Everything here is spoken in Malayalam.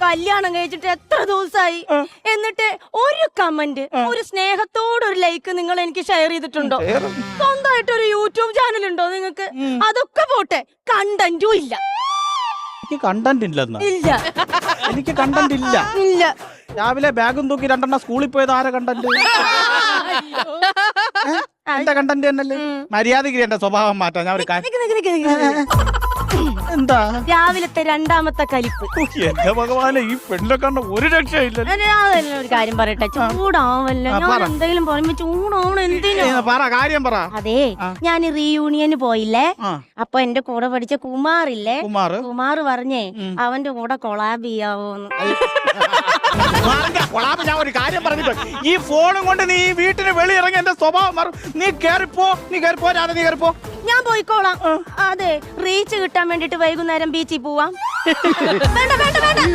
കല്യാണം കഴിച്ചിട്ട് എത്ര ദിവസമായി, എന്നിട്ട് ഒരു കമന്റ്, ഒരു സ്നേഹത്തോടൊരു ലൈക്ക് നിങ്ങൾ എനിക്ക് ഷെയർ ചെയ്തിട്ടുണ്ടോ? സ്വന്തമായിട്ട് ഒരു യൂട്യൂബ് ചാനൽ ഉണ്ടോ നിങ്ങൾക്ക്? അതൊക്കെ പോട്ടെ, കണ്ടന്റും ഇല്ല. എനിക്ക് കണ്ടന്റ് ഇല്ലെന്ന്. ഇല്ല, എനിക്ക് കണ്ടന്റ് ഇല്ല. ഇല്ല. രാവിലെ ബാഗും തൂക്കി 2 സ്കൂളിൽ പോയത് ആരെ കണ്ടന്റ്? എന്റെ കണ്ടന്റ് തന്നെയല്ലേ. മര്യാദക്ക് എന്റെ സ്വഭാവം മാറ്റാം. ഞാൻ ഒരു എന്താ രാവിലത്തെ 2ാമത്തെ കലിപ്പ്. എന്റെ ഭഗവാനെ, ഈ പെണ്ണിനെ കണ്ട ഒരു രക്ഷയില്ല. ഒരു കാര്യം പറയട്ടെ, ചൂടാവല്ലോ. ഞാൻ എന്തെങ്കിലും പറയുമ്പോ ചൂടാവണം. എന്തിനാ? പറ, കാര്യം പറ. അതെ, ഞാൻ റീയൂണിയന് പോയില്ലേ, അപ്പൊ എന്റെ കൂടെ പഠിച്ച കുമാറില്ലേ, കുമാർ പറഞ്ഞേ അവന്റെ കൂടെ കൊളാബ് ചെയ്യാവോന്ന്. ഞാൻ ഒരു കാര്യം പറഞ്ഞിട്ട്, ഈ ഫോണും കൊണ്ട് നീ ഈ വീട്ടിന് വെളിയിറങ്ങി എന്റെ സ്വഭാവം മാറും. നീ കേറിപ്പോ, നീ കേറിപ്പോ, നീ കേറിപ്പോ. ഞാൻ പോയിക്കോളാം. അതെ, റീച്ച് കിട്ടാൻ വേണ്ടിട്ട് വൈകുന്നേരം ബീച്ചിൽ പോവാം. വേണ്ട വേണ്ട വേണ്ട.